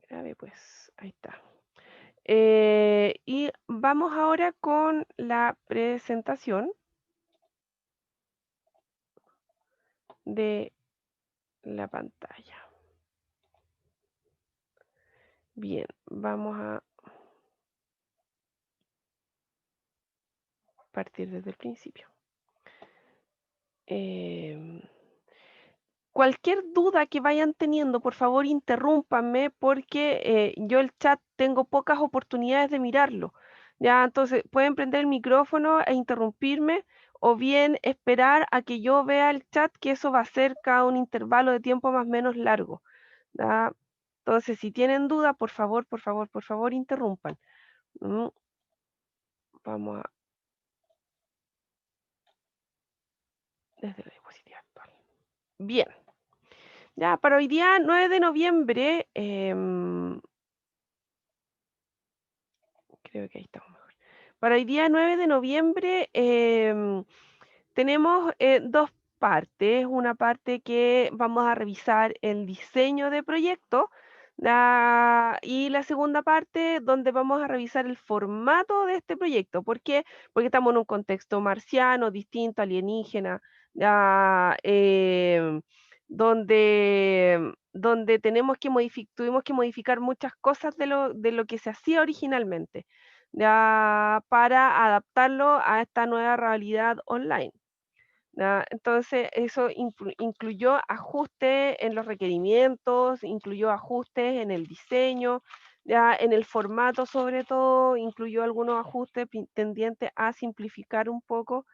Grave, pues, ahí está. Y vamos ahora con la presentación de la pantalla. Bien, vamos a partir desde el principio. Em, Cualquier duda que vayan teniendo, por favor, interrúmpanme porque yo el chat tengo pocas oportunidades de mirarlo. Ya, entonces pueden prender el micrófono e interrumpirme o bien esperar a que yo vea el chat, que eso va a ser cada un intervalo de tiempo más o menos largo. ¿Ya? Entonces, si tienen duda, por favor, por favor, por favor, interrumpan. Mm, Vamos a desde la diapositiva actual. Bien, ya para hoy día 9 de noviembre, creo que ahí estamos mejor. Para hoy día 9 de noviembre tenemos dos partes. Una parte que vamos a revisar el diseño de proyecto y la segunda parte donde vamos a revisar el formato de este proyecto. ¿Por qué? Porque estamos en un contexto marciano, distinto, alienígena, ya, donde tuvimos que modificar muchas cosas de lo que se hacía originalmente ya para adaptarlo a esta nueva realidad online. ¿Ya? Entonces, eso incluyó ajustes en los requerimientos, incluyó ajustes en el diseño, ya en el formato sobre todo, incluyó algunos ajustes tendientes a simplificar un poco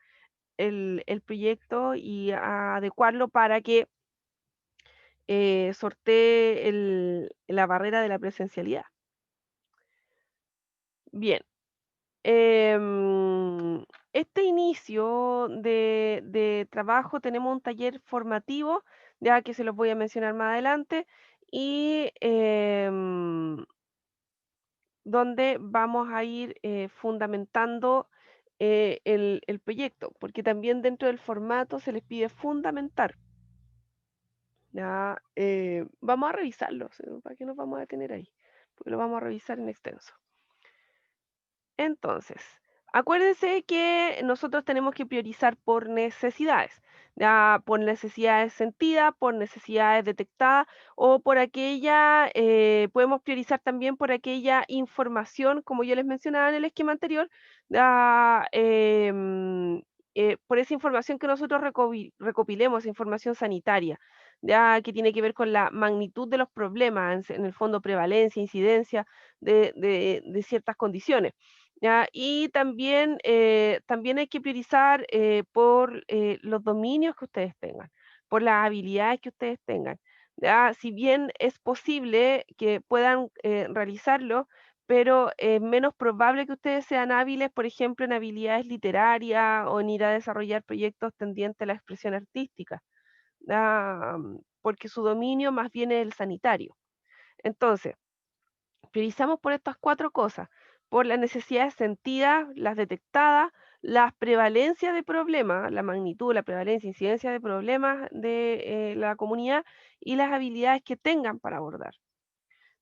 el proyecto y a adecuarlo para que sortee la barrera de la presencialidad. Bien, este inicio de trabajo tenemos un taller formativo, ya que se los voy a mencionar más adelante, y donde vamos a ir fundamentando el proyecto, porque también dentro del formato se les pide fundamentar. Ya, vamos a revisarlo, ¿sí? ¿Para qué nos vamos a detener ahí? Porque lo vamos a revisar en extenso. Entonces, acuérdense que nosotros tenemos que priorizar por necesidades, ya por necesidades sentidas, por necesidades detectadas o por aquella, podemos priorizar también por aquella información, como yo les mencionaba en el esquema anterior, ya, por esa información que nosotros recopilemos, información sanitaria, ya que tiene que ver con la magnitud de los problemas, en el fondo prevalencia, incidencia de ciertas condiciones. ¿Ya? Y también, también hay que priorizar por los dominios que ustedes tengan, por las habilidades que ustedes tengan. ¿Ya? Si bien es posible que puedan realizarlo, pero es menos probable que ustedes sean hábiles, por ejemplo, en habilidades literarias o en ir a desarrollar proyectos tendientes a la expresión artística, ¿ya? Porque su dominio más bien es el sanitario. Entonces, priorizamos por estas cuatro cosas, por las necesidades sentidas, las detectadas, las prevalencias de problemas, la magnitud, la prevalencia, incidencia de problemas de la comunidad y las habilidades que tengan para abordar.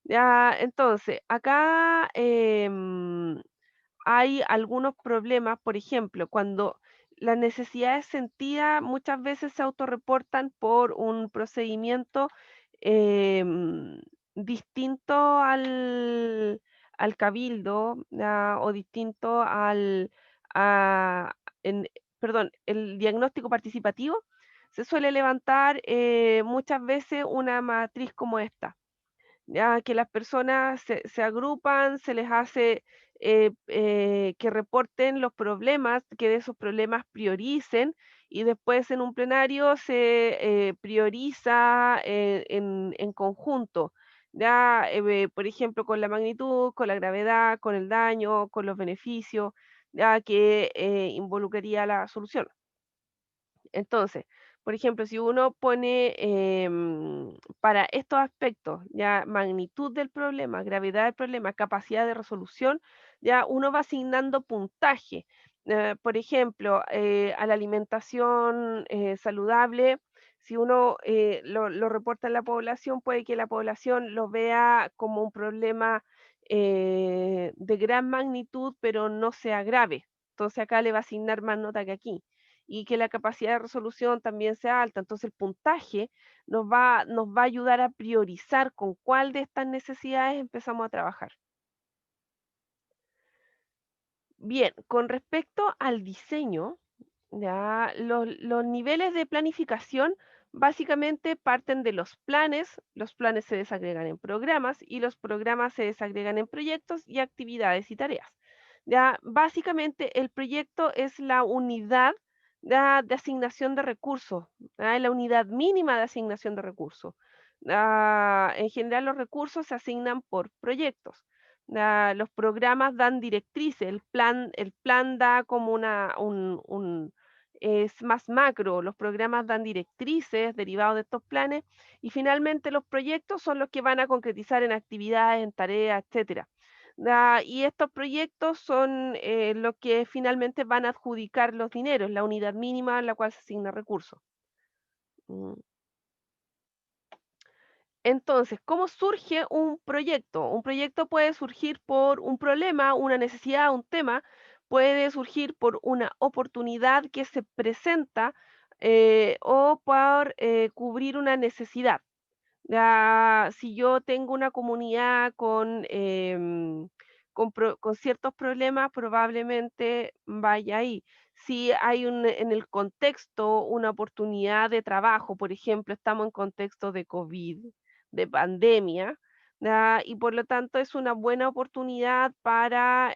Ya, entonces, acá hay algunos problemas, por ejemplo, cuando las necesidades sentidas muchas veces se autorreportan por un procedimiento em, distinto al cabildo, o distinto a- en- perdón, el diagnóstico participativo, se suele levantar muchas veces una matriz como esta ya que las personas se agrupan, se les hace que reporten los problemas, que de esos problemas prioricen y después en un plenario se prioriza en conjunto, ya, por ejemplo, con la magnitud, con la gravedad, con el daño, con los beneficios, ya que involucraría la solución. Entonces, por ejemplo, si uno pone para estos aspectos, ya magnitud del problema, gravedad del problema, capacidad de resolución, ya uno va asignando puntaje. Por ejemplo, a la alimentación saludable Si uno lo reporta en la población, puede que la población lo vea como un problema de gran magnitud, pero no sea grave. Entonces acá le va a asignar más nota que aquí. Y que la capacidad de resolución también sea alta. Entonces el puntaje nos va a ayudar a priorizar con cuál de estas necesidades empezamos a trabajar. Bien, con respecto al diseño, ya, los niveles de planificación básicamente parten de los planes se desagregan en programas y los programas se desagregan en proyectos y actividades y tareas. Ya, básicamente el proyecto es la unidad de asignación de recursos, es la unidad mínima de asignación de recursos. En general los recursos se asignan por proyectos. Los programas dan directrices, el plan da como es más macro, los programas dan directrices derivados de estos planes y finalmente los proyectos son los que van a concretizar en actividades, en tareas, etcétera. Y estos proyectos son los que finalmente van a adjudicar los dineros, la unidad mínima a la cual se asigna recursos. Mm. Entonces, ¿cómo surge un proyecto? Un proyecto puede surgir por un problema, una necesidad, un tema, puede surgir por una oportunidad que se presenta o por cubrir una necesidad. Si yo tengo una comunidad con ciertos problemas, probablemente vaya ahí. Si hay en el contexto una oportunidad de trabajo, por ejemplo, estamos en contexto de COVID, de pandemia, y por lo tanto es una buena oportunidad para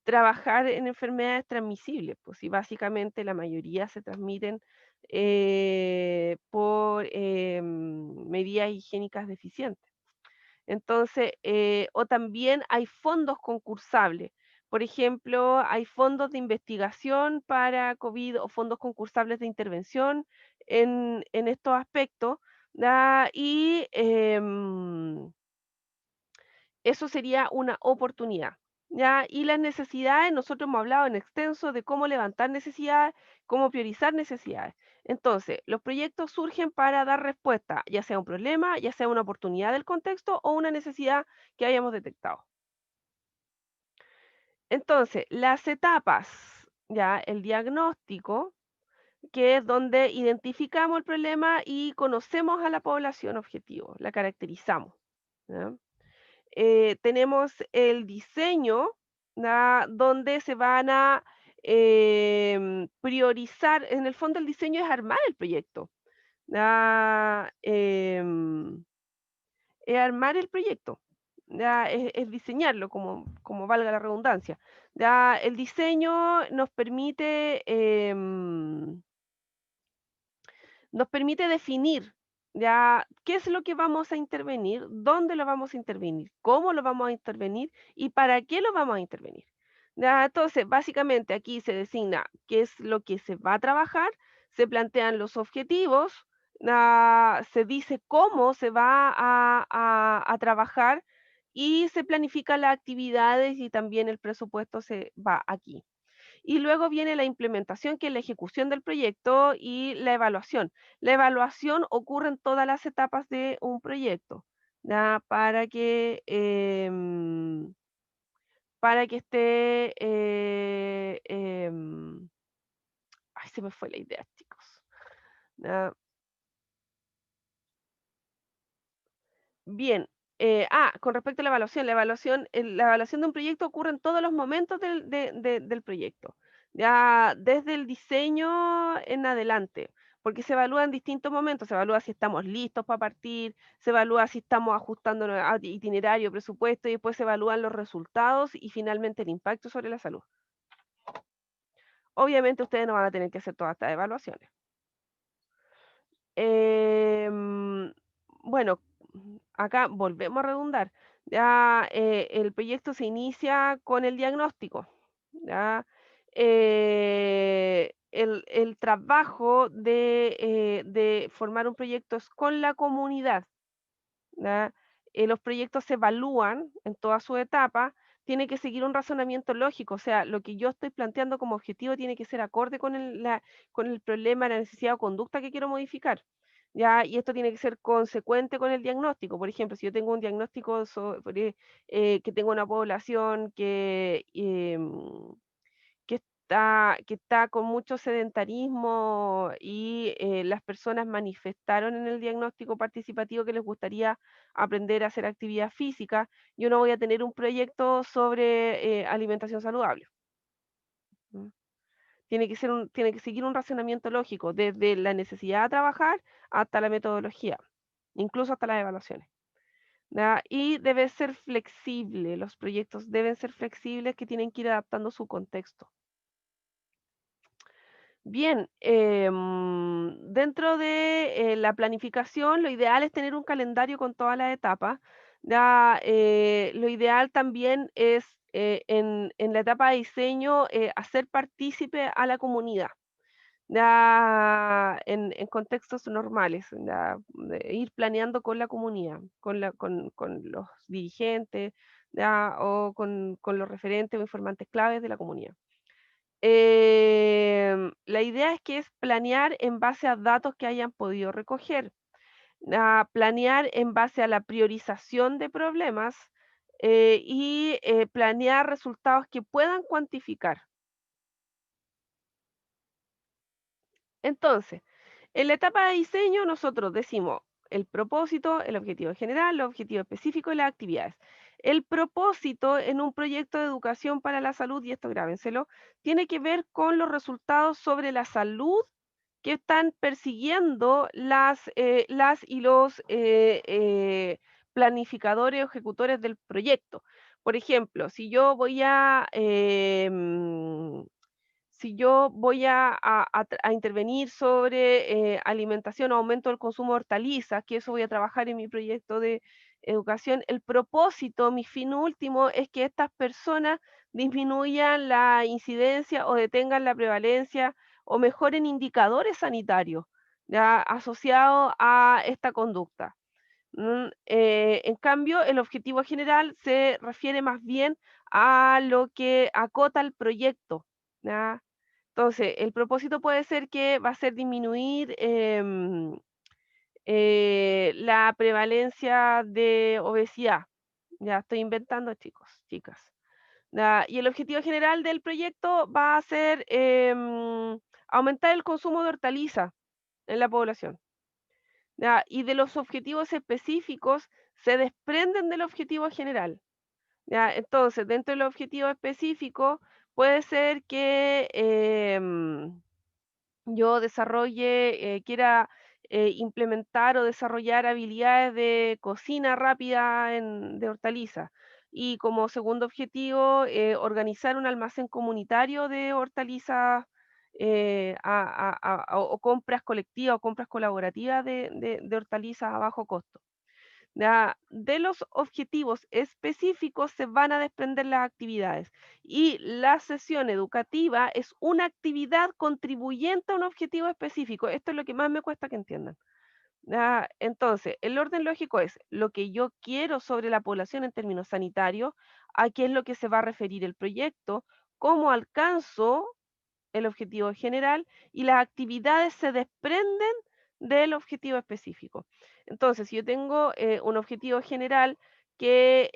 trabajar en enfermedades transmisibles, pues y básicamente la mayoría se transmiten por medidas higiénicas deficientes. Entonces, o también hay fondos concursables. Por ejemplo, hay fondos de investigación para COVID o fondos concursables de intervención en estos aspectos, ¿ya? Y eso sería una oportunidad, ¿ya? Y las necesidades, nosotros hemos hablado en extenso de cómo levantar necesidades, cómo priorizar necesidades. Entonces, los proyectos surgen para dar respuesta, ya sea a un problema, ya sea una oportunidad del contexto o una necesidad que hayamos detectado. Entonces, las etapas, ya, el diagnóstico, que es donde identificamos el problema y conocemos a la población objetivo, la caracterizamos, ¿ya? Tenemos el diseño, donde se van a priorizar, en el fondo el diseño es armar el proyecto, ¿ya? Es armar el proyecto, ya, es diseñarlo, como valga la redundancia. Ya, el diseño nos permite definir ya qué es lo que vamos a intervenir, dónde lo vamos a intervenir, cómo lo vamos a intervenir y para qué lo vamos a intervenir. Ya, entonces, básicamente aquí se designa qué es lo que se va a trabajar, se plantean los objetivos, se dice cómo se va a trabajar y se planifican las actividades y también el presupuesto se va aquí. Y luego viene la implementación, que es la ejecución del proyecto y la evaluación. La evaluación ocurre en todas las etapas de un proyecto, ¿ya? Para que esté, ay, se me fue la idea, chicos. ¿Ya? Bien, con respecto a la evaluación, la evaluación de un proyecto ocurre en todos los momentos del proyecto, ya desde el diseño en adelante, porque se evalúa en distintos momentos, se evalúa si estamos listos para partir, se evalúa si estamos ajustando a itinerario, presupuesto, y después se evalúan los resultados y finalmente el impacto sobre la salud. Obviamente ustedes no van a tener que hacer todas estas evaluaciones. Em, bueno, acá volvemos a redundar. Ya el proyecto se inicia con el diagnóstico. ¿Ya? El trabajo de formar un proyecto es con la comunidad. ¿Ya? Los proyectos se evalúan en toda su etapa, tiene que seguir un razonamiento lógico, o sea, lo que yo estoy planteando como objetivo tiene que ser acorde con el problema, la necesidad o conducta que quiero modificar. ¿Ya? Y esto tiene que ser consecuente con el diagnóstico. Por ejemplo, si yo tengo un diagnóstico sobre que tengo una población que está con mucho sedentarismo y las personas manifestaron en el diagnóstico participativo que les gustaría aprender a hacer actividad física, yo no voy a tener un proyecto sobre alimentación saludable. ¿M? Tiene que seguir un razonamiento lógico, desde la necesidad de trabajar hasta la metodología, incluso hasta las evaluaciones. ¿Ya? Y debe ser flexible, los proyectos deben ser flexibles que tienen que ir adaptando su contexto. Bien, dentro de la planificación, lo ideal es tener un calendario con todas las etapas. Ya, lo ideal también es en la etapa de diseño hacer partícipe a la comunidad, ya, en contextos normales, ya, de ir planeando con la comunidad, con los dirigentes, ya, o con los referentes o informantes claves de la comunidad. La idea es que es planear en base a datos que hayan podido recoger, planear en base a la priorización de problemas y planear resultados que puedan cuantificar. Entonces, en la etapa de diseño nosotros decimos el propósito, el objetivo general, los objetivos específicos y las actividades. El propósito en un proyecto de educación para la salud, y esto grábenselo, tiene que ver con los resultados sobre la salud que están persiguiendo las y los planificadores o ejecutores del proyecto. Por ejemplo, si yo voy a intervenir sobre alimentación o aumento del consumo de hortalizas, que eso voy a trabajar en mi proyecto de educación, el propósito, mi fin último, es que estas personas disminuyan la incidencia o detengan la prevalencia o mejoren indicadores sanitarios ya, asociados a esta conducta. En cambio, el objetivo general se refiere más bien a lo que acota el proyecto. ¿Ya? Entonces, el propósito puede ser que va a ser disminuir la prevalencia de obesidad. Ya estoy inventando, chicos, chicas. Ya, y el objetivo general del proyecto va a ser aumentar el consumo de hortaliza en la población. ¿Ya? Y de los objetivos específicos se desprenden del objetivo general. ¿Ya? Entonces, dentro del objetivo específico puede ser que yo quiera implementar o desarrollar habilidades de cocina rápida de hortalizas. Y como segundo objetivo, organizar un almacén comunitario de hortalizas o compras colectivas o compras colaborativas de hortalizas a bajo costo. ¿Ya? De los objetivos específicos se van a desprender las actividades y la sesión educativa es una actividad contribuyente a un objetivo específico. Esto es lo que más me cuesta que entiendan. ¿Ya? Entonces, el orden lógico es lo que yo quiero sobre la población en términos sanitarios, a qué es lo que se va a referir el proyecto, cómo alcanzo el objetivo general y las actividades se desprenden del objetivo específico. Entonces, si yo tengo un objetivo general que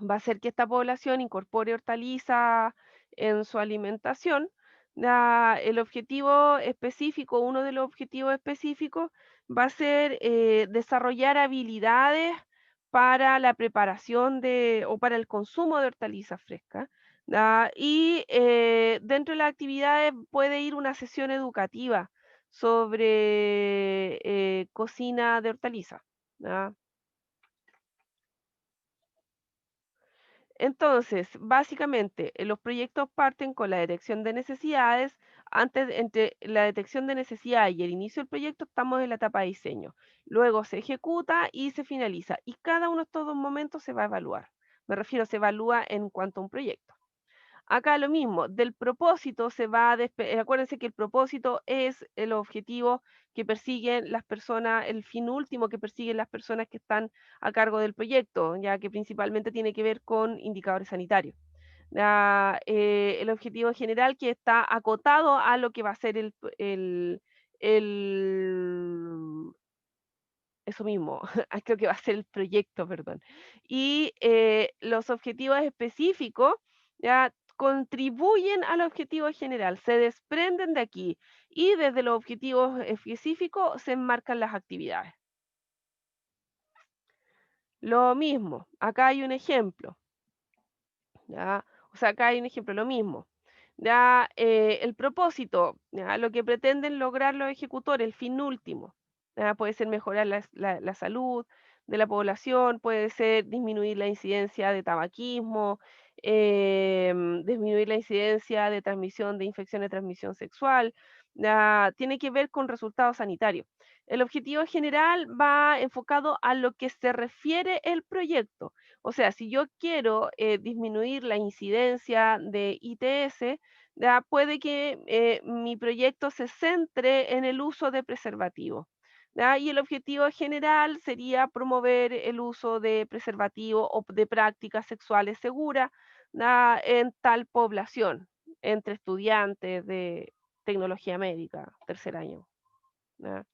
va a ser que esta población incorpore hortalizas en su alimentación, el objetivo específico, uno de los objetivos específicos, va a ser desarrollar habilidades para la preparación o para el consumo de hortalizas frescas. Y dentro de las actividades puede ir una sesión educativa sobre cocina de hortalizas. ¿Ya? Entonces, básicamente, los proyectos parten con la detección de necesidades. Entre la detección de necesidades y el inicio del proyecto, estamos en la etapa de diseño. Luego se ejecuta y se finaliza. Y cada uno de estos dos momentos se va a evaluar. Me refiero, se evalúa en cuanto a un proyecto. Acá lo mismo, del propósito se va a acuérdense que el propósito es el objetivo que persiguen las personas, el fin último que persiguen las personas que están a cargo del proyecto, ya que principalmente tiene que ver con indicadores sanitarios. El objetivo general que está acotado a lo que va a ser el eso mismo, creo que va a ser el proyecto, perdón. Y los objetivos específicos ya contribuyen al objetivo general, se desprenden de aquí y desde los objetivos específicos se enmarcan las actividades. Lo mismo, acá hay un ejemplo. ¿Ya? O sea, acá hay un ejemplo, lo mismo. ¿Ya? El propósito, ¿ya? Lo que pretenden lograr los ejecutores, el fin último. ¿Ya? Puede ser mejorar la salud de la población, puede ser disminuir la incidencia de tabaquismo, disminuir la incidencia de transmisión de infección de transmisión sexual. ¿Ya? Tiene que ver con resultados sanitarios. El objetivo general va enfocado a lo que se refiere el proyecto. O sea, si yo quiero disminuir la incidencia de ITS, ya puede que mi proyecto se centre en el uso de preservativo. ¿Ya? Y el objetivo general sería promover el uso de preservativo o de prácticas sexuales seguras, ¿ya? En tal población, entre estudiantes de tecnología médica, tercer año. ¿Ya?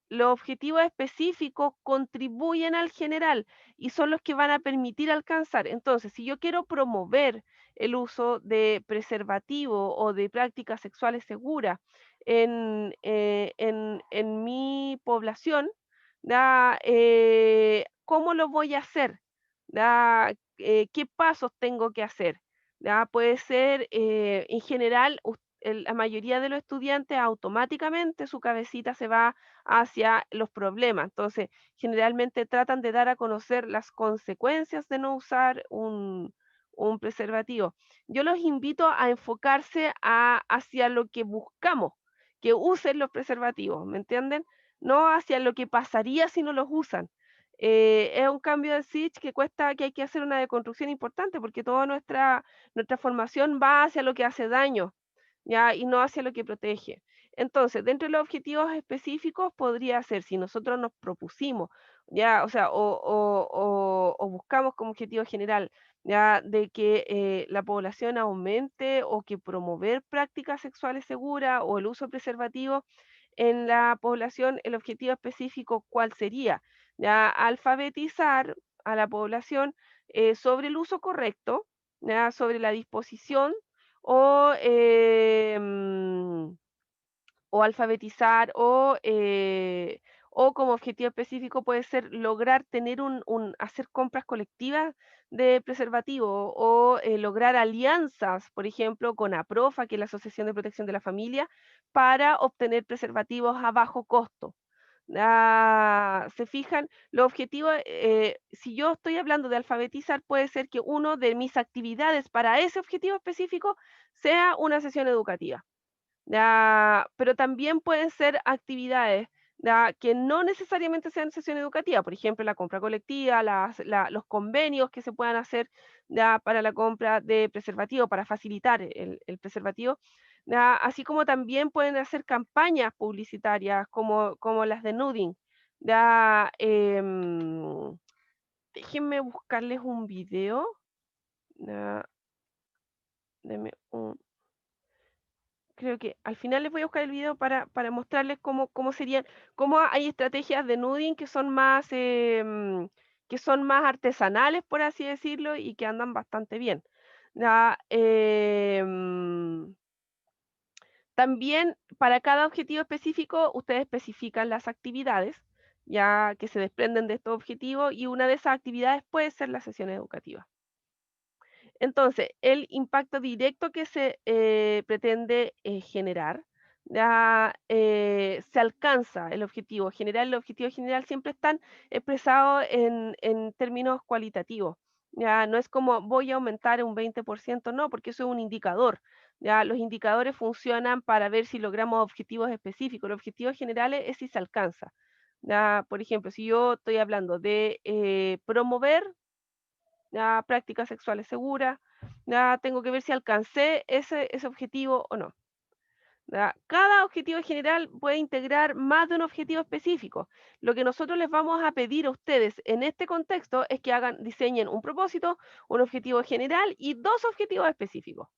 Los objetivos específicos contribuyen al general y son los que van a permitir alcanzar. Entonces, si yo quiero promover el uso de preservativo o de prácticas sexuales seguras en mi población, ¿ya? ¿Cómo lo voy a hacer? ¿Ya? ¿Qué pasos tengo que hacer? ¿Ya? Puede ser, en general, la mayoría de los estudiantes automáticamente su cabecita se va hacia los problemas. Entonces, generalmente tratan de dar a conocer las consecuencias de no usar un preservativo. Yo los invito a enfocarse hacia lo que buscamos, que usen los preservativos, ¿me entienden? No hacia lo que pasaría si no los usan. Es un cambio de switch que cuesta, que hay que hacer una deconstrucción importante porque toda nuestra formación va hacia lo que hace daño. ¿Ya? Y no hacia lo que protege. Entonces, dentro de los objetivos específicos podría ser, si nosotros nos propusimos, ya, o sea, o buscamos como objetivo general, ya, de que la población aumente o que promover prácticas sexuales seguras o el uso de preservativo en la población, el objetivo específico, ¿cuál sería? Ya, alfabetizar a la población sobre el uso correcto, ya, sobre la disposición o, o alfabetizar o como objetivo específico puede ser lograr tener hacer compras colectivas de preservativo o lograr alianzas, por ejemplo, con APROFA, que es la Asociación de Protección de la Familia, para obtener preservativos a bajo costo. ¿Se fijan? Los objetivos, si yo estoy hablando de alfabetizar, puede ser que uno de mis actividades para ese objetivo específico sea una sesión educativa. Pero también pueden ser actividades que no necesariamente sean sesión educativa, por ejemplo, la compra colectiva, los convenios que se puedan hacer para la compra de preservativo, para facilitar el preservativo, así como también pueden hacer campañas publicitarias como las de Nuding. Ya, déjenme buscarles un video. ya, deme un- Creo que al final les voy a buscar el video para mostrarles cómo serían, cómo hay estrategias de nuding que son más artesanales, por así decirlo, y que andan bastante bien. Ya, también para cada objetivo específico, ustedes especifican las actividades, ya que se desprenden de estos objetivos, y una de esas actividades puede ser la sesión educativa. Entonces, el impacto directo que se pretende generar, se alcanza el objetivo general. El objetivo general siempre están expresados en términos cualitativos. Ya no es como voy a aumentar un 20%, no, porque eso es un indicador. Ya los indicadores funcionan para ver si logramos objetivos específicos. Los objetivos generales es si se alcanza. Ya, por ejemplo, si yo estoy hablando de promover prácticas sexuales seguras, ¿ya? Tengo que ver si alcancé ese objetivo o no. ¿Ya? Cada objetivo general puede integrar más de un objetivo específico. Lo que nosotros les vamos a pedir a ustedes en este contexto es que diseñen un propósito, un objetivo general y dos objetivos específicos.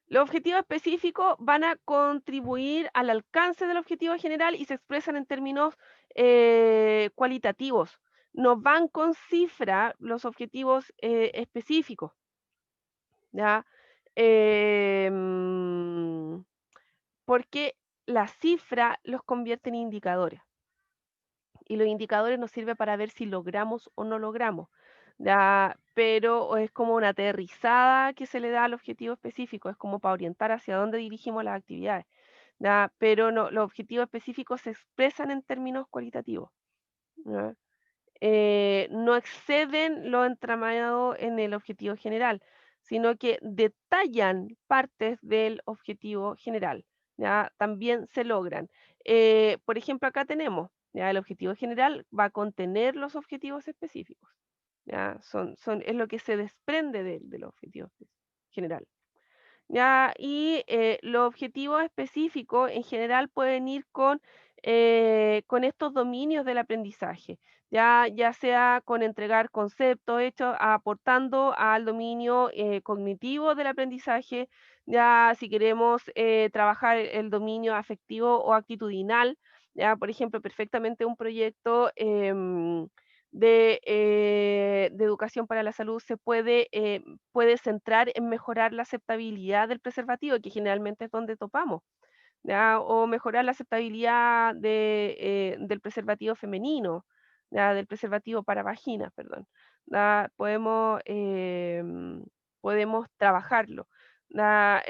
Los objetivos específicos van a contribuir al alcance del objetivo general y se expresan en términos cualitativos. No van con cifra los objetivos específicos, ¿ya? Em, Porque la cifra los convierte en indicadores y los indicadores nos sirven para ver si logramos o no logramos, ¿ya? Pero es como una aterrizada que se le da al objetivo específico, es como para orientar hacia dónde dirigimos las actividades, ¿ya? Pero no, los objetivos específicos se expresan en términos cualitativos, ¿ya? No exceden lo entramado en el objetivo general, sino que detallan partes del objetivo general, ¿ya? También se logran. Por ejemplo, acá tenemos, ¿ya? El objetivo general va a contener los objetivos específicos, ¿ya? Es lo que se desprende del objetivo general. ¿Ya? Y los objetivos específicos en general pueden ir con estos dominios del aprendizaje, ya sea con entregar conceptos hechos, aportando al dominio cognitivo del aprendizaje, ya si queremos trabajar el dominio afectivo o actitudinal, ya por ejemplo, perfectamente un proyecto de educación para la salud se puede centrar en mejorar la aceptabilidad del preservativo, que generalmente es donde topamos, ¿ya? O mejorar la aceptabilidad del preservativo femenino, ¿ya? Del preservativo para vaginas, perdón. ¿Ya? Podemos trabajarlo. ¿Ya?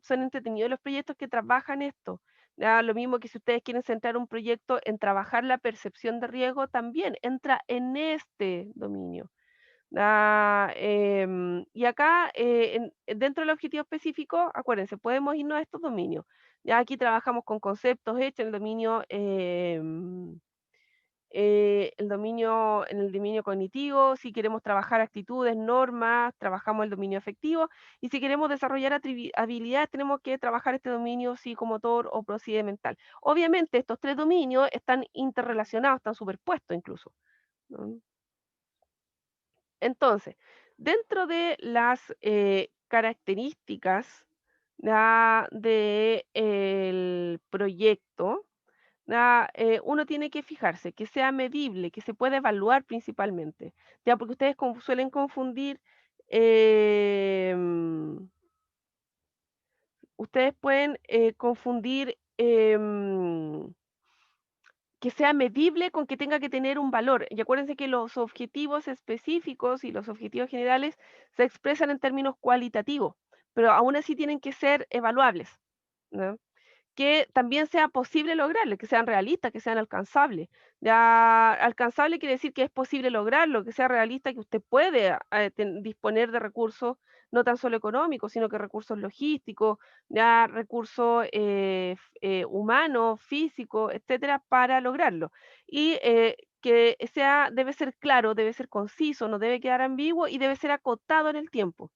Son entretenidos los proyectos que trabajan esto. ¿Ya? Lo mismo que si ustedes quieren centrar un proyecto en trabajar la percepción de riesgo, también entra en este dominio. Y acá, dentro del objetivo específico, acuérdense, podemos irnos a estos dominios. Ya aquí trabajamos con conceptos hechos en en el dominio cognitivo. Si queremos trabajar actitudes, normas, trabajamos el dominio afectivo. Y si queremos desarrollar habilidades, tenemos que trabajar este dominio psicomotor o procedimental. Obviamente, estos tres dominios están interrelacionados, están superpuestos incluso, ¿no? Entonces, dentro de las características del proyecto, uno tiene que fijarse que sea medible, que se pueda evaluar principalmente, ya porque ustedes suelen confundir, em, ustedes pueden confundir que sea medible con que tenga que tener un valor. Y acuérdense que los objetivos específicos y los objetivos generales se expresan en términos cualitativos, pero aún así tienen que ser evaluables, ¿no? Que también sea posible lograrlo, que sean realistas, que sean alcanzables. Ya alcanzable quiere decir que es posible lograrlo, que sea realista, que usted puede disponer de recursos, no tan solo económicos, sino que recursos logísticos, ya recursos humanos, físicos, etcétera, para lograrlo. Y que debe ser claro, debe ser conciso, no debe quedar ambiguo y debe ser acotado en el tiempo.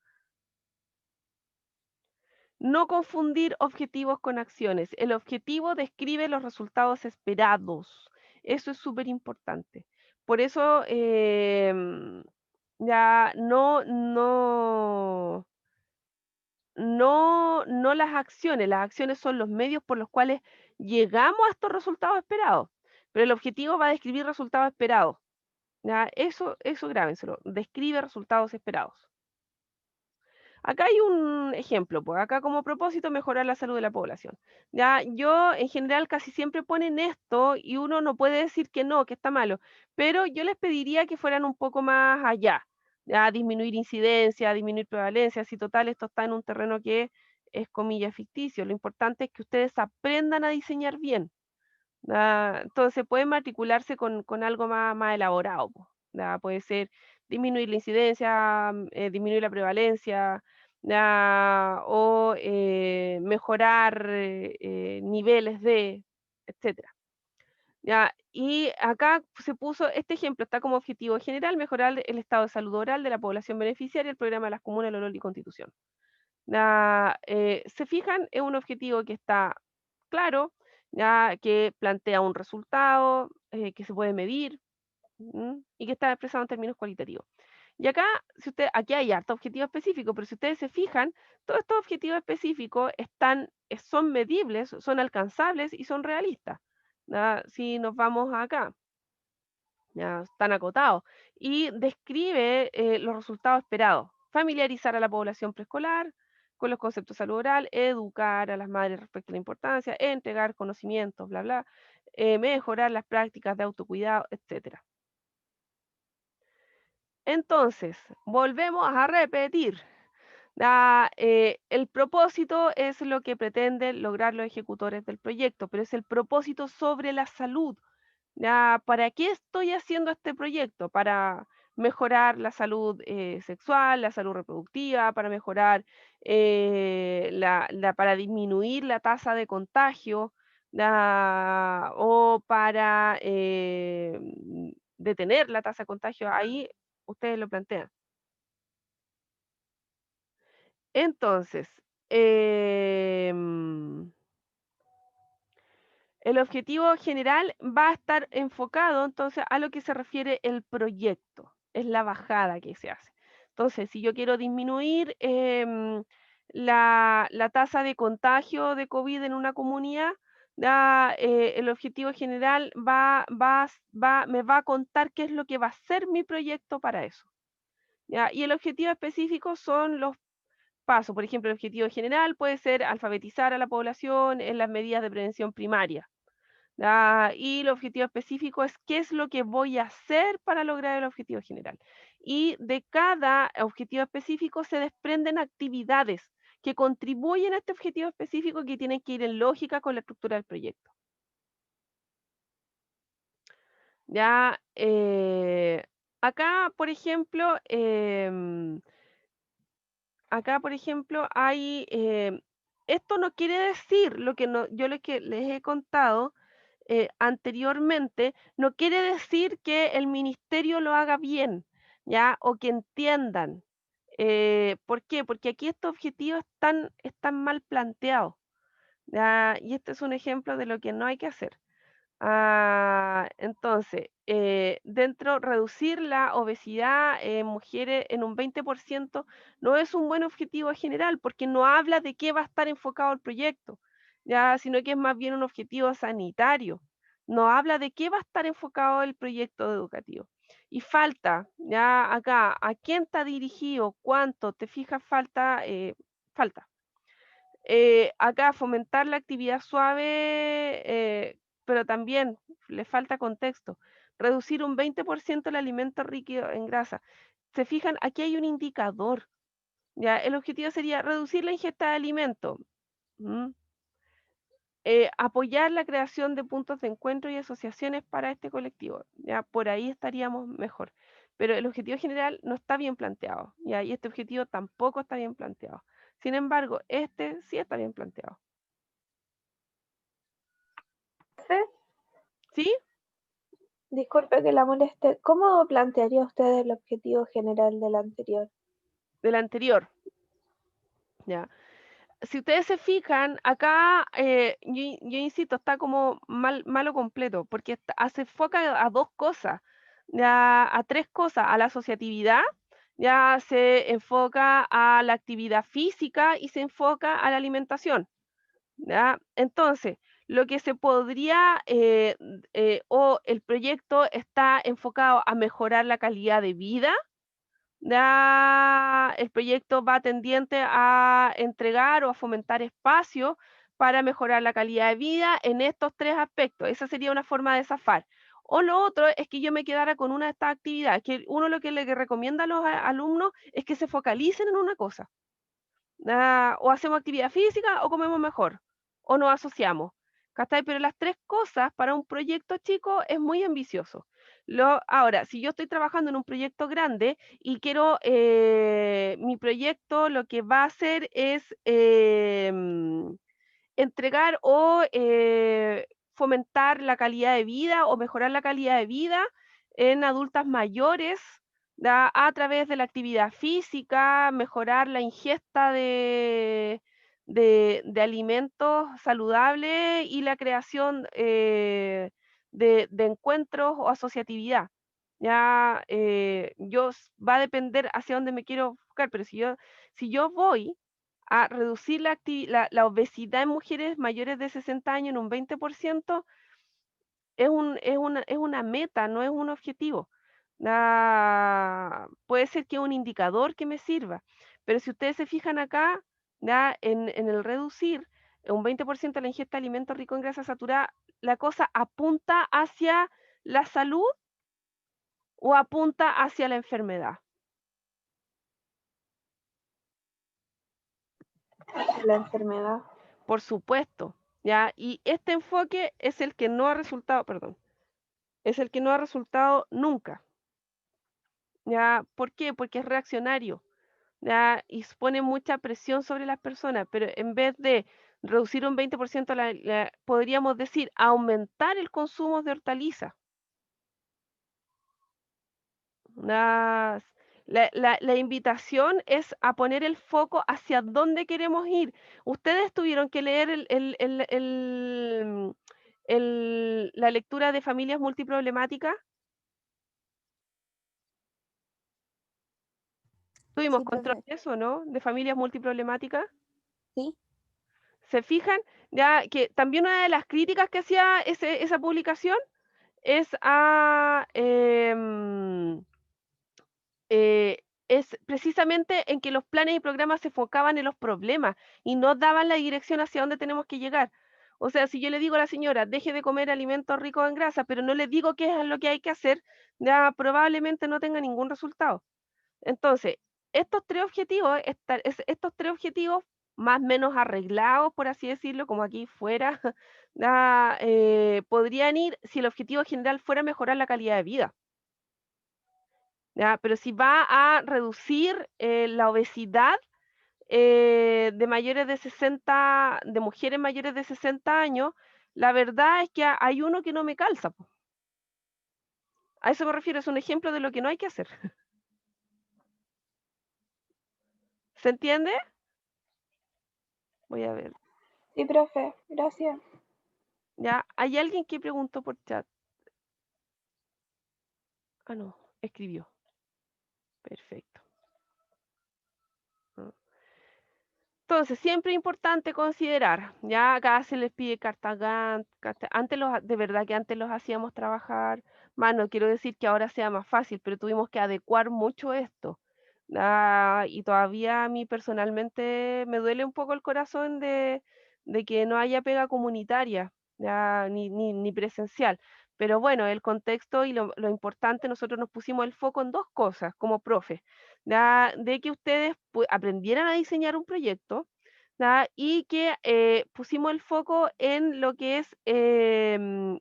No confundir objetivos con acciones. El objetivo describe los resultados esperados. Eso es súper importante. Por eso, ya no las acciones son los medios por los cuales llegamos a estos resultados esperados, pero el objetivo va a describir resultados esperados. ¿Ya? Eso grábenselo, describe resultados esperados. Acá hay un ejemplo, pues acá como propósito mejorar la salud de la población. Ya, yo en general casi siempre ponen esto y uno no puede decir que no, que está malo, pero yo les pediría que fueran un poco más allá, ya, disminuir incidencia, disminuir prevalencia, si total esto está en un terreno que es comillas ficticio. Lo importante es que ustedes aprendan a diseñar bien. Entonces pueden matricularse con algo más elaborado, po, puede ser disminuir la incidencia, disminuir la prevalencia, o mejorar niveles de, etcétera. ¿ya? Y acá se puso este ejemplo, está como objetivo general, mejorar el estado de salud oral de la población beneficiaria, el programa de las comunas, el Olor y Constitución. ¿Se fijan? Es un objetivo que está claro, ya que plantea un resultado, que se puede medir, y que está expresado en términos cualitativos. Y acá, si usted, aquí hay harto objetivo específico, pero si ustedes se fijan, todos estos objetivos específicos son medibles, son alcanzables y son realistas. ¿Ya? Si nos vamos acá, ya están acotados. Y describe los resultados esperados. Familiarizar a la población preescolar con los conceptos de salud oral, educar a las madres respecto a la importancia, entregar conocimientos, bla, bla, mejorar las prácticas de autocuidado, etcétera. Entonces, volvemos a repetir. El propósito es lo que pretenden lograr los ejecutores del proyecto, pero es el propósito sobre la salud. ¿Para qué estoy haciendo este proyecto? Para mejorar la salud sexual, la salud reproductiva, para mejorar, para disminuir la tasa de contagio, o para detener la tasa de contagio. Ahí ustedes lo plantean. Entonces, em, el objetivo general va a estar enfocado entonces a lo que se refiere el proyecto, es la bajada que se hace. Entonces, si yo quiero disminuir la tasa de contagio de COVID en una comunidad, el objetivo general me va a contar qué es lo que va a ser mi proyecto para eso. ¿Ya? Y el objetivo específico son los pasos. Por ejemplo, el objetivo general puede ser alfabetizar a la población en las medidas de prevención primaria. Y el objetivo específico es qué es lo que voy a hacer para lograr el objetivo general. Y de cada objetivo específico se desprenden actividades que contribuyen a este objetivo específico que tienen que ir en lógica con la estructura del proyecto. Ya, acá, por ejemplo, hay, esto no quiere decir lo que yo les he contado anteriormente, no quiere decir que el ministerio lo haga bien, ¿ya? O que entiendan. ¿Por qué? Porque aquí estos objetivos están mal planteados, ¿ya? Y este es un ejemplo de lo que no hay que hacer. Entonces, reducir la obesidad en mujeres en un 20% no es un buen objetivo general porque no habla de qué va a estar enfocado el proyecto, ya, sino que es más bien un objetivo sanitario. No habla de qué va a estar enfocado el proyecto educativo. Y falta, ya acá, ¿a quién está dirigido? ¿Cuánto? ¿Te fijas? Falta. Acá fomentar la actividad suave, pero también le falta contexto. Reducir un 20% el alimento rico en grasa. Se fijan, aquí hay un indicador. ¿Ya? El objetivo sería reducir la ingesta de alimento. ¿M? Apoyar la creación de puntos de encuentro y asociaciones para este colectivo. ¿Ya? Por ahí estaríamos mejor. Pero el objetivo general no está bien planteado. ¿Ya? Y este objetivo tampoco está bien planteado. Sin embargo, este sí está bien planteado. Sí. ¿Sí? Disculpe que la moleste. ¿Cómo plantearía usted el objetivo general del anterior? Del anterior. ¿Ya? Si ustedes se fijan, acá, yo insisto, está como malo completo, porque se enfoca a dos cosas, ya, a tres cosas, a la asociatividad, ya se enfoca a la actividad física y se enfoca a la alimentación. ¿Ya? Entonces, lo que se podría, o el proyecto está enfocado a mejorar la calidad de vida. El proyecto va tendiente a entregar o a fomentar espacios para mejorar la calidad de vida en estos tres aspectos. Esa sería una forma de zafar. O lo otro es que yo me quedara con una de estas actividades, que uno lo que le recomienda a los alumnos es que se focalicen en una cosa. O hacemos actividad física o comemos mejor, o nos asociamos. ¿Cachai? Pero las tres cosas para un proyecto chico es muy ambicioso. Ahora, si yo estoy trabajando en un proyecto grande y quiero, mi proyecto lo que va a hacer es entregar o fomentar la calidad de vida o mejorar la calidad de vida en adultas mayores, ¿ya? A través de la actividad física, mejorar la ingesta de alimentos saludables y la creación de encuentros o asociatividad. Ya va a depender hacia dónde me quiero enfocar, pero si yo voy a reducir la obesidad en mujeres mayores de 60 años en un 20%, es una meta, no es un objetivo. Puede ser que es un indicador que me sirva, pero si ustedes se fijan acá, en el reducir un 20% la ingesta de alimentos ricos en grasa saturada, la cosa apunta hacia la salud o apunta hacia la enfermedad. La enfermedad. Por supuesto, ¿ya? Y este enfoque es el que no ha resultado, perdón, es el que no ha resultado nunca, ¿ya? ¿Por qué? Porque es reaccionario, ¿ya? Y pone mucha presión sobre las personas, pero en vez de reducir un 20%, podríamos decir aumentar el consumo de hortalizas. Las- la invitación es a poner el foco hacia dónde queremos ir. Ustedes tuvieron que leer la lectura de familias multiproblemáticas. Tuvimos Sí, control profe. de eso, ¿no? De familias multiproblemáticas. Sí. ¿Se fijan? Ya que también una de las críticas que hacía esa publicación es es precisamente en que los planes y programas se enfocaban en los problemas y no daban la dirección hacia dónde tenemos que llegar. O sea, si yo le digo a la señora, deje de comer alimentos ricos en grasa, pero no le digo qué es lo que hay que hacer, ya probablemente no tenga ningún resultado. Entonces, estos tres objetivos más o menos arreglados, por así decirlo, como aquí fuera, podrían ir si el objetivo general fuera mejorar la calidad de vida. ¿Ya? Pero si va a reducir la obesidad de mayores de 60, de mujeres mayores de 60 años, la verdad es que hay uno que no me calza, po. A eso me refiero, es un ejemplo de lo que no hay que hacer. ¿Se entiende? Voy a ver. Sí, profe, gracias. ¿Ya? ¿Hay alguien que preguntó por chat? Ah, no, escribió. Perfecto. Ah. Entonces, siempre es importante considerar, ya acá se les pide carta Gantt, de verdad que antes los hacíamos trabajar, más no quiero decir que ahora sea más fácil, pero tuvimos que adecuar mucho esto. Y todavía a mí personalmente me duele un poco el corazón de que no haya pega comunitaria, ya, ni presencial. Pero bueno, el contexto y lo importante, nosotros nos pusimos el foco en dos cosas como profe, de que ustedes aprendieran a diseñar un proyecto, y que pusimos el foco en lo que es que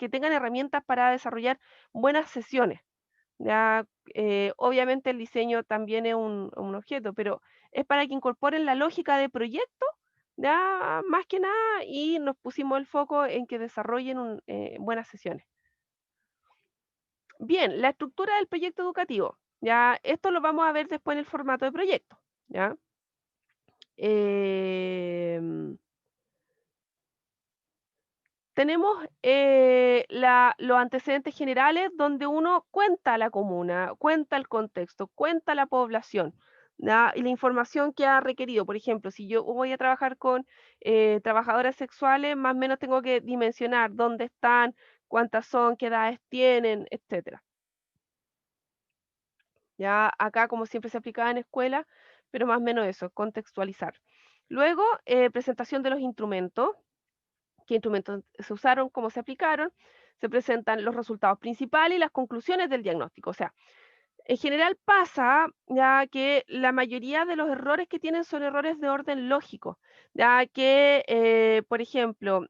tengan herramientas para desarrollar buenas sesiones. Ya, obviamente el diseño también es un objeto, pero es para que incorporen la lógica de proyecto, ya más que nada, y nos pusimos el foco en que desarrollen buenas sesiones. Bien, la estructura del proyecto educativo. Ya, esto lo vamos a ver después en el formato de proyecto. ¿Ya? Em, Tenemos los antecedentes generales donde uno cuenta la comuna, cuenta el contexto, cuenta la población, ¿ya? Y la información que ha requerido. Por ejemplo, si yo voy a trabajar con trabajadoras sexuales, más o menos tengo que dimensionar dónde están, cuántas son, qué edades tienen, etcétera. Ya acá, como siempre, se aplicaba en escuela, pero más o menos eso, contextualizar. Luego, presentación de los instrumentos, qué instrumentos se usaron, cómo se aplicaron, se presentan los resultados principales y las conclusiones del diagnóstico. O sea, en general pasa ya que la mayoría de los errores que tienen son errores de orden lógico, ya que, por ejemplo,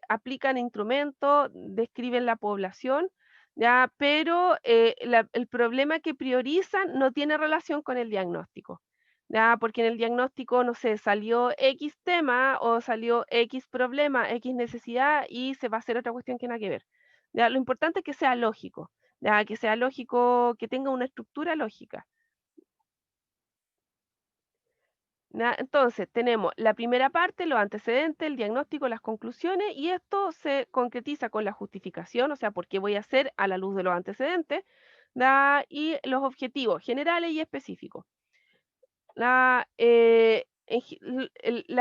aplican instrumentos, describen la población, ya, pero el problema que priorizan no tiene relación con el diagnóstico. ¿ya? Porque en el diagnóstico, no sé, salió X tema o salió X problema, X necesidad y se va a hacer otra cuestión que nada que ver. ¿Ya? Lo importante es que sea lógico, ¿ya? Que sea lógico, que tenga una estructura lógica. ¿Ya? Entonces, tenemos la primera parte, los antecedentes, el diagnóstico, las conclusiones, y esto se concretiza con la justificación, o sea, por qué voy a hacer a la luz de los antecedentes, ¿ya? Y los objetivos generales y específicos. La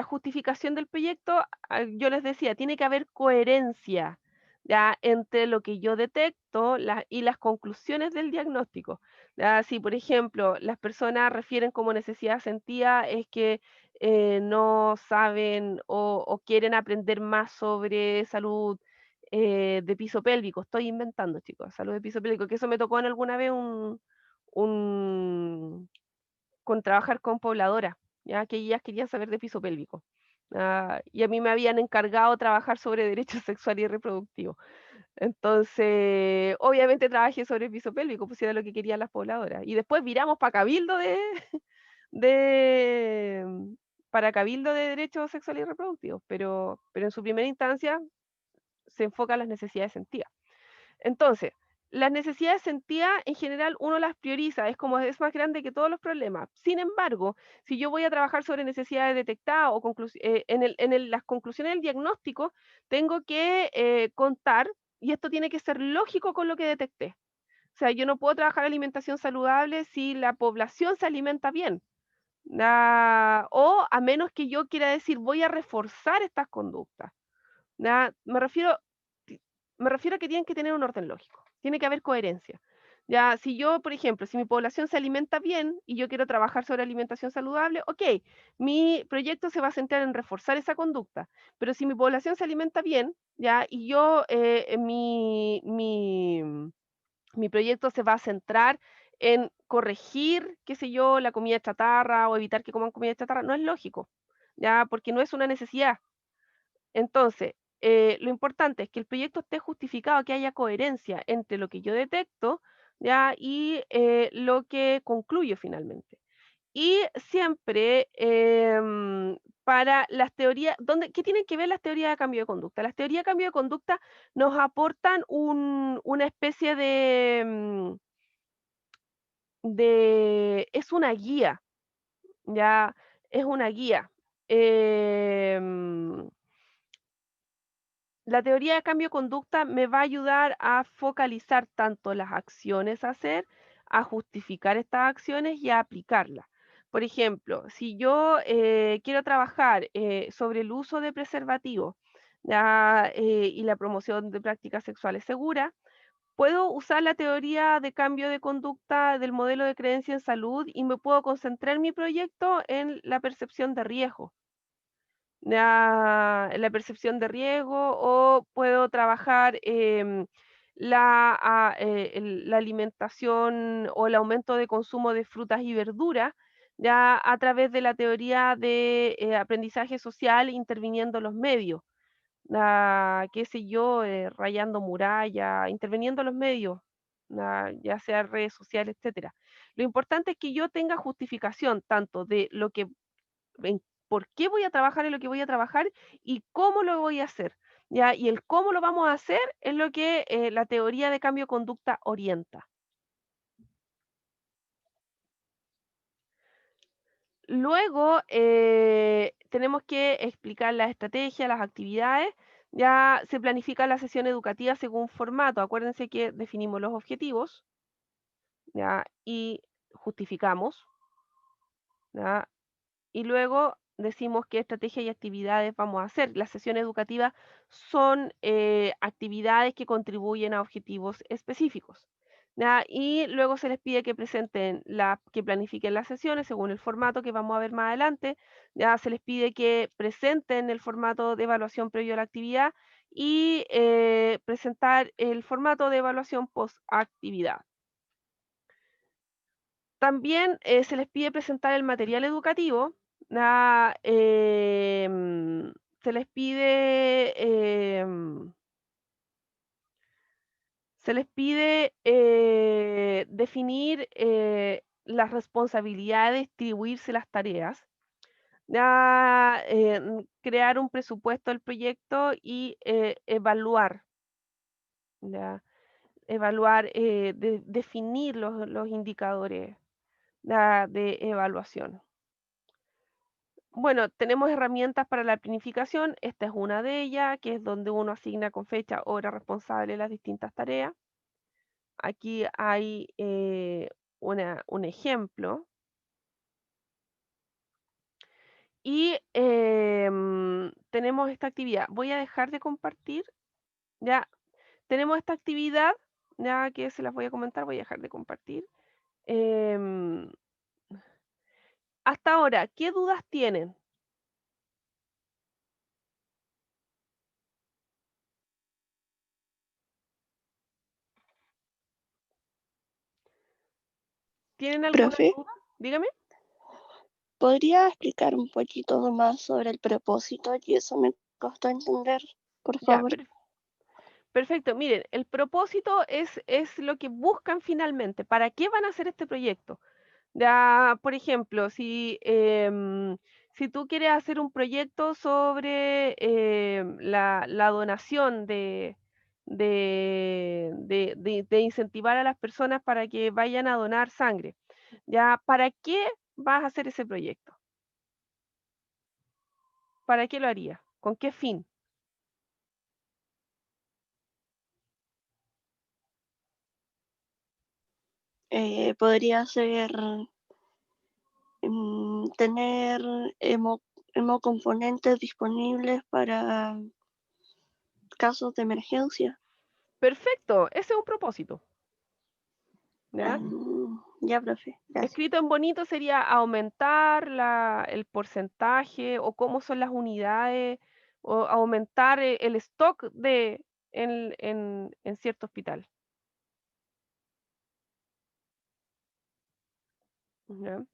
justificación del proyecto, yo les decía, tiene que haber coherencia, ¿ya? Entre lo que yo detecto y las conclusiones del diagnóstico. ¿Ya? Si, por ejemplo, las personas refieren como necesidad sentida es que no saben o quieren aprender más sobre salud de piso pélvico. Estoy inventando, chicos, salud de piso pélvico, que eso me tocó en alguna vez un con trabajar con pobladoras, ya que ellas querían saber de piso pélvico. Y a mí me habían encargado trabajar sobre derechos sexuales y reproductivos. Entonces, obviamente trabajé sobre piso pélvico, pues era lo que querían las pobladoras. Y después viramos para cabildo de para cabildo de derechos sexuales y reproductivos, pero en su primera instancia se enfoca en las necesidades sentidas. Entonces, las necesidades sentidas en general uno las prioriza, es como es más grande que todos los problemas. Sin embargo, si yo voy a trabajar sobre necesidades detectadas o las conclusiones del diagnóstico, tengo que contar, y esto tiene que ser lógico con lo que detecté. O sea, yo no puedo trabajar alimentación saludable si la población se alimenta bien. O a menos que yo quiera decir, voy a reforzar estas conductas. ¿Ya? Ti me refiero a que tienen que tener un orden lógico, tiene que haber coherencia. Ya, si yo, por ejemplo, si mi población se alimenta bien y yo quiero trabajar sobre alimentación saludable, okey, mi proyecto se va a centrar en reforzar esa conducta. Pero si mi población se alimenta bien, ya, y yo, mi proyecto se va a centrar en corregir, qué sé yo, la comida chatarra o evitar que coman comida chatarra, no es lógico, ya, porque no es una necesidad. Entonces, lo importante es que el proyecto esté justificado, que haya coherencia entre lo que yo detecto, ¿ya? Y lo que concluyo finalmente. Y siempre para las teorías, ¿qué tienen que ver las teorías de cambio de conducta? Las teorías de cambio de conducta nos aportan una especie es una guía, ¿ya? Es una guía. Em, La teoría de cambio de conducta me va a ayudar a focalizar tanto las acciones a hacer, a justificar estas acciones y a aplicarlas. Por ejemplo, si yo quiero trabajar sobre el uso de preservativos, ya, y la promoción de prácticas sexuales seguras, puedo usar la teoría de cambio de conducta del modelo de creencia en salud y me puedo concentrar mi proyecto en la percepción de riesgo, la percepción de riesgo, o puedo trabajar la alimentación o el aumento de consumo de frutas y verduras, ya a través de la teoría de aprendizaje social interviniendo los medios, qué sé yo, rayando muralla, interviniendo los medios, ya sea redes sociales, etcétera. Lo importante es que yo tenga justificación tanto de lo que en por qué voy a trabajar en lo que voy a trabajar y cómo lo voy a hacer, ¿ya? Y el cómo lo vamos a hacer es lo que la teoría de cambio de conducta orienta. Luego, tenemos que explicar la estrategia, las actividades. Ya se planifica la sesión educativa según formato. Acuérdense que definimos los objetivos, ¿ya? Y justificamos, ¿ya? Y luego decimos qué estrategia y actividades vamos a hacer. Las sesiones educativas son actividades que contribuyen a objetivos específicos. ¿Ya? Y luego se les pide que que planifiquen las sesiones según el formato que vamos a ver más adelante. Ya se les pide que presenten el formato de evaluación previo a la actividad y presentar el formato de evaluación post actividad. También se les pide presentar el material educativo, ah, em, se les pide, se les pide definir la responsabilidad de distribuirse las tareas, ya, crear un presupuesto del proyecto y evaluar, ya, evaluar, definir los indicadores de evaluación. Bueno, tenemos herramientas para la planificación, esta es una de ellas, que es donde uno asigna con fecha, hora responsable las distintas tareas. Aquí hay un ejemplo. Y tenemos esta actividad. Voy a dejar de compartir. Ya tenemos esta actividad, ya que se las voy a comentar, voy a dejar de compartir. Em, Hasta ahora, ¿qué dudas tienen? ¿Tienen alguna Profe, duda? Dígame. ¿podría explicar un poquito más sobre el propósito? Y eso me costó entender, por Ya, favor. perfecto. Miren, el propósito es lo que buscan finalmente. ¿Para qué van a hacer este proyecto? Ya, por ejemplo, si tú quieres hacer un proyecto sobre la donación de incentivar a las personas para que vayan a donar sangre, ya, ¿para qué vas a hacer ese proyecto? ¿Para qué lo harías? ¿Con qué fin? Podría ser tener hemocomponentes disponibles para casos de emergencia. Perfecto, ese es un propósito, ¿ya? Ya, profe, gracias. Escrito en bonito sería aumentar el porcentaje o cómo son las unidades o aumentar el stock en cierto hospital. ¿Ya?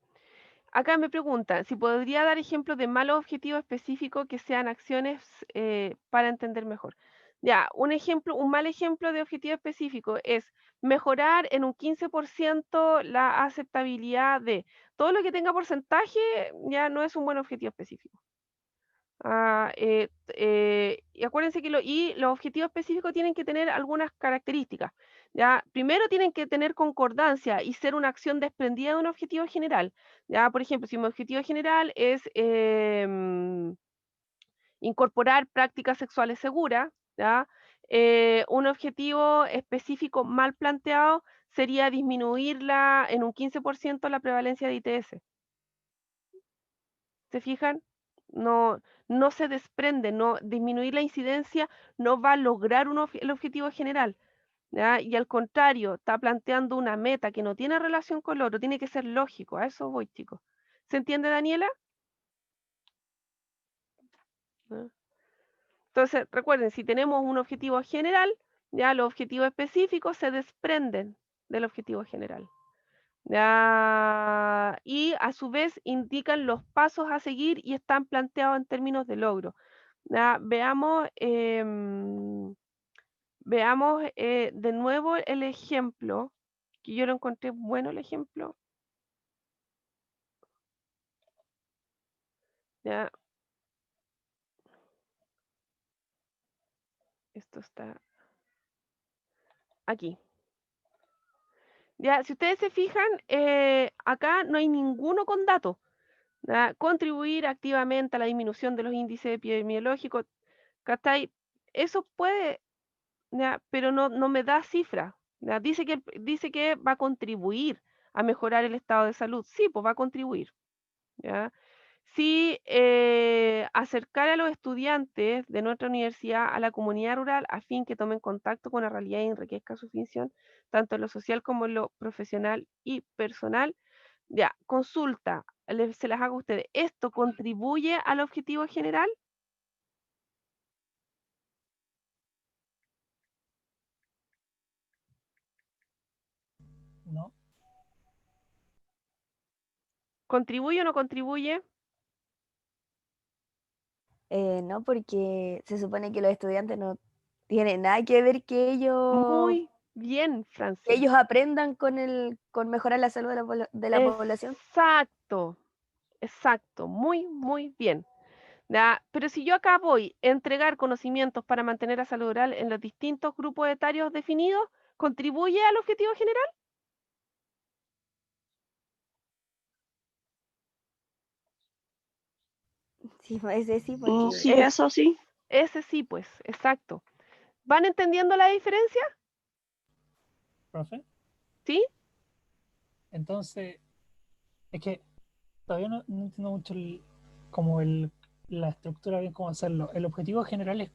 Acá me preguntan si podría dar ejemplos de malos objetivos específicos que sean acciones para entender mejor. Ya, un mal ejemplo de objetivo específico es mejorar en un 15% la aceptabilidad de todo lo que tenga porcentaje, ya no es un buen objetivo específico. Y acuérdense que los objetivos específicos tienen que tener algunas características. ¿Ya? Primero tienen que tener concordancia y ser una acción desprendida de un objetivo general. ¿Ya? Por ejemplo, si mi objetivo general es incorporar prácticas sexuales seguras, ¿ya? Un objetivo específico mal planteado sería disminuir en un 15% la prevalencia de ITS. ¿Se fijan? No, no se desprende, no, disminuir la incidencia no va a lograr el objetivo general, ¿ya? Y al contrario, está planteando una meta que no tiene relación con lo otro, tiene que ser lógico, a eso voy, chicos. ¿Se entiende, Daniela? ¿Ah? Entonces, recuerden, si tenemos un objetivo general, ya los objetivos específicos se desprenden del objetivo general. Ya, y a su vez indican los pasos a seguir y están planteados en términos de logro. Ya, veamos de nuevo el ejemplo, que yo lo encontré bueno el ejemplo. Ya, esto está aquí. Ya, si ustedes se fijan, acá no hay ninguno con datos. ¿Ya? Contribuir activamente a la disminución de los índices epidemiológicos, ¿cachai? Eso puede, ¿ya? Pero no me da cifra. ¿Ya? Dice que va a contribuir a mejorar el estado de salud. Sí, pues va a contribuir. ¿Ya? Sí, acercar a los estudiantes de nuestra universidad a la comunidad rural a fin que tomen contacto con la realidad y enriquezca su función, tanto en lo social como en lo profesional y personal. Ya, consulta, se las hago a ustedes. ¿Esto contribuye al objetivo general? No, ¿Contribuye o no contribuye? No, porque se supone que los estudiantes no tienen nada que ver que ellos Muy Bien, Que Francia. ellos aprendan con mejorar la salud de la población. Exacto, exacto, muy, muy bien. ¿Ya? Pero si yo acá voy a entregar conocimientos para mantener la salud oral en los distintos grupos etarios definidos, ¿contribuye al objetivo general? Sí, ese sí, porque Sí, Es- eso sí. Ese sí, pues, exacto. ¿Van entendiendo la diferencia? profe. ¿Sí? Entonces, es que todavía no entiendo mucho como la estructura, bien cómo hacerlo. El objetivo general es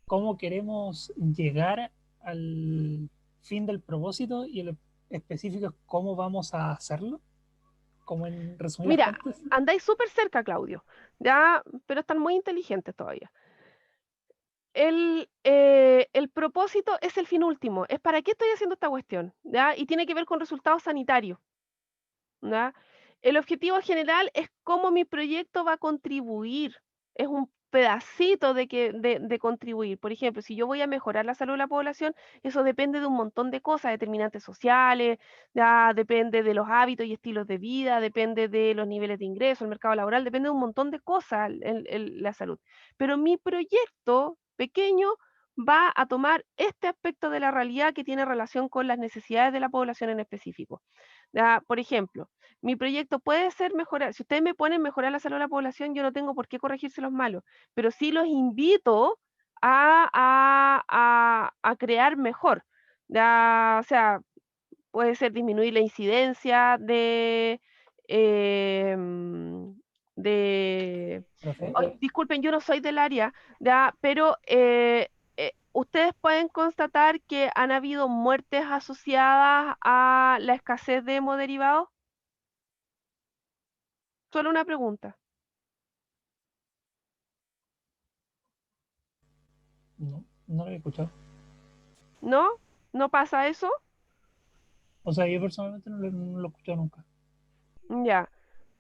cómo queremos llegar al fin del propósito y el específico es cómo vamos a hacerlo, como en resumidas Mira, cuentas. andáis súper cerca, Claudio, ya, pero están muy inteligentes todavía. El propósito es el fin último, es para qué estoy haciendo esta cuestión, ¿ya? Y tiene que ver con resultados sanitarios, ¿ya? El objetivo general es cómo mi proyecto va a contribuir, es un pedacito de contribuir. Por ejemplo, si yo voy a mejorar la salud de la población, eso depende de un montón de cosas, determinantes sociales, ya depende de los hábitos y estilos de vida, depende de los niveles de ingreso, el mercado laboral, depende de un montón de cosas la salud. Pero mi proyecto pequeño va a tomar este aspecto de la realidad que tiene relación con las necesidades de la población en específico. Ya, por ejemplo, mi proyecto puede ser mejorar, si ustedes me ponen mejorar la salud de la población, yo no tengo por qué corregirse los malos, pero sí los invito a crear mejor. Ya, o sea, puede ser disminuir la incidencia em, de Profe, disculpen, yo no soy del área, ya, pero ustedes pueden constatar que han habido muertes asociadas a la escasez de hemoderivados. Solo una pregunta. no lo había escuchado. ¿No? ¿No pasa eso? O sea, yo personalmente no lo he escuchado nunca. Ya.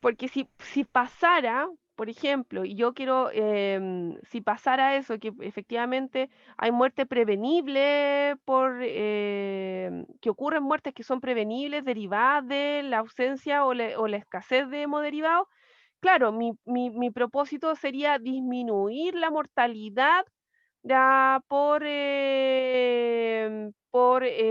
Porque si pasara, por ejemplo, y yo quiero, si pasara eso, que efectivamente hay muerte prevenible que ocurren muertes que son prevenibles derivadas de la ausencia o la escasez de hemoderivados, claro, mi propósito sería disminuir la mortalidad ya por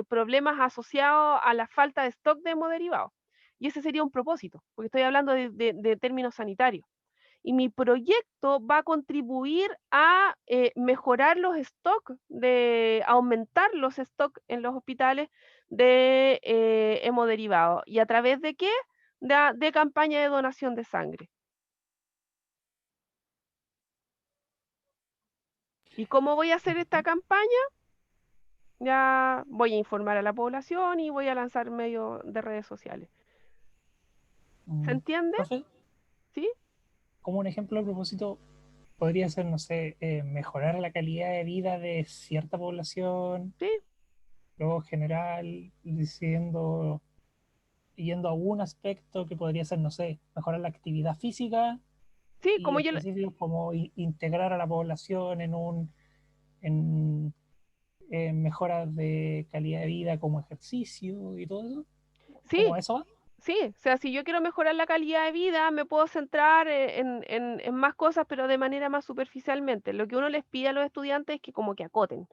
problemas asociados a la falta de stock de hemoderivados. Y ese sería un propósito, porque estoy hablando de términos sanitarios. Y mi proyecto va a contribuir a mejorar los stocks, aumentar los stocks en los hospitales de hemoderivados. ¿Y a través de qué? De campaña de donación de sangre. ¿Y cómo voy a hacer esta campaña? Ya voy a informar a la población y voy a lanzar medios de redes sociales. ¿Se Mm, entiende? Profe, ¿Sí? como un ejemplo de propósito, podría ser, no sé, mejorar la calidad de vida de cierta población, ¿Sí? luego general, yendo a algún aspecto que podría ser, no sé, mejorar la actividad física Sí, y como específicos como integrar a la población en mejoras de calidad de vida como ejercicio y todo eso. ¿Cómo sí, eso va? sí. O sea, si yo quiero mejorar la calidad de vida, me puedo centrar en más cosas, pero de manera más superficialmente. Lo que uno les pide a los estudiantes es que como que acoten.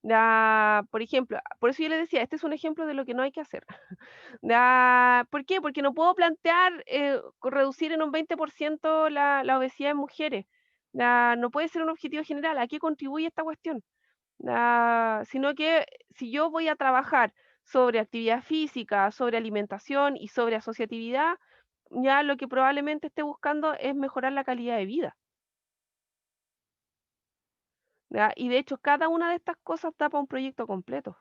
Ya, por ejemplo, por eso yo les decía, este es un ejemplo de lo que no hay que hacer. Ya, ¿por qué? Porque no puedo plantear reducir en un 20% la obesidad en mujeres. Ya, no puede ser un objetivo general. ¿A qué contribuye esta cuestión? Sino que si yo voy a trabajar sobre actividad física, sobre alimentación y sobre asociatividad, ya lo que probablemente esté buscando es mejorar la calidad de vida. ¿Ya? Y de hecho, cada una de estas cosas da para un proyecto completo.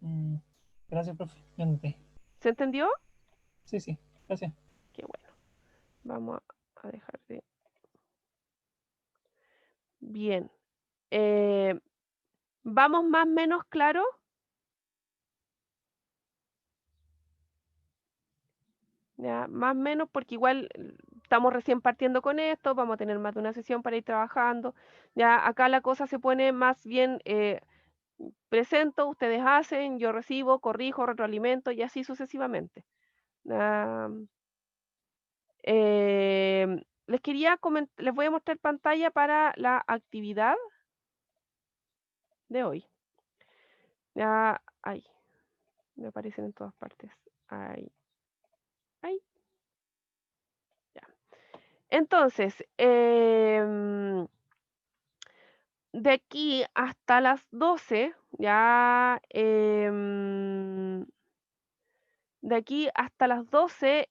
Mm, gracias, profe. Ya entendí. ¿Se entendió? Sí, sí, gracias. Qué bueno. Vamos a dejar de... Bien. Eh, ¿Vamos más o menos claro? Ya, más o menos porque igual estamos recién partiendo con esto, vamos a tener más de una sesión para ir trabajando. Ya acá la cosa se pone más bien, presento, ustedes hacen, yo recibo, corrijo, retroalimento y así sucesivamente. Les voy a mostrar pantalla para la actividad de hoy. Ya, ahí, me aparecen en todas partes. Ahí, ahí. Ya. Entonces, de aquí hasta las 12, ya, de aquí hasta las 12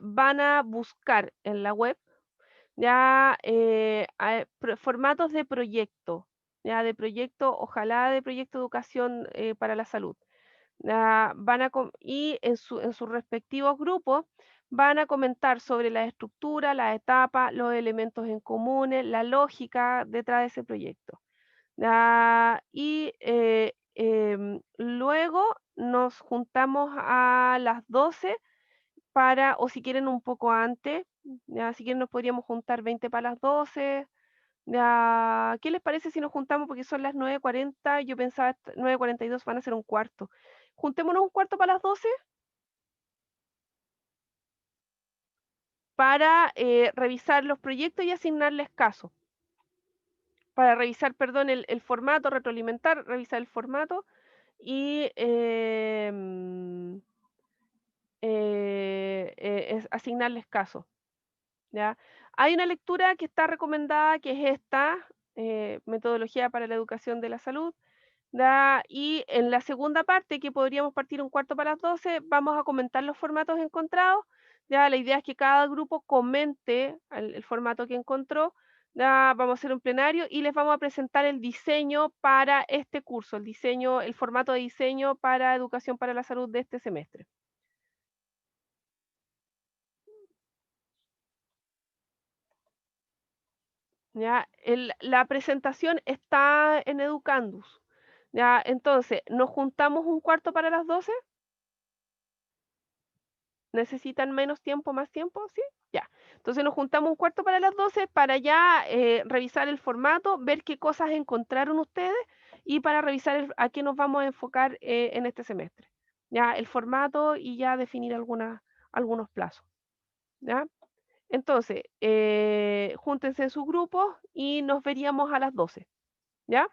van a buscar en la web ya formatos de proyecto, ya de proyecto, ojalá de proyecto de educación para la salud. Y en sus respectivos grupos van a comentar sobre la estructura, las etapas, los elementos en comunes, la lógica detrás de ese proyecto. Y luego nos juntamos a las 12 para, o si quieren un poco antes, ya si quieren nos podríamos juntar 20 para las 12. Ya, ¿qué les parece si nos juntamos? Porque son las 9:40, yo pensaba 9:42 van a ser un cuarto. Juntémonos un cuarto para las 12 para revisar los proyectos y asignarles casos. Para revisar, perdón, el formato, retroalimentar, revisar el formato y asignarles casos. ¿Ya? Hay una lectura que está recomendada, que es esta, Metodología para la Educación de la Salud. Y en la segunda parte, que podríamos partir un cuarto para las 12, vamos a comentar los formatos encontrados. Ya, la idea es que cada grupo comente el formato que encontró. Ya, vamos a hacer un plenario y les vamos a presentar el diseño para este curso, el formato de diseño para Educación para la Salud de este semestre. ¿Ya? La presentación está en Educandus. ¿Ya? Entonces, ¿nos juntamos un cuarto para las 12? ¿Necesitan menos tiempo, más tiempo? ¿Sí? Ya. Entonces nos juntamos un cuarto para las 12 para ya revisar el formato, ver qué cosas encontraron ustedes y para revisar a qué nos vamos a enfocar en este semestre. Ya, el formato y ya definir algunos plazos. ¿Ya? Entonces, júntense en sus grupos y nos veríamos a las 12. ¿Ya?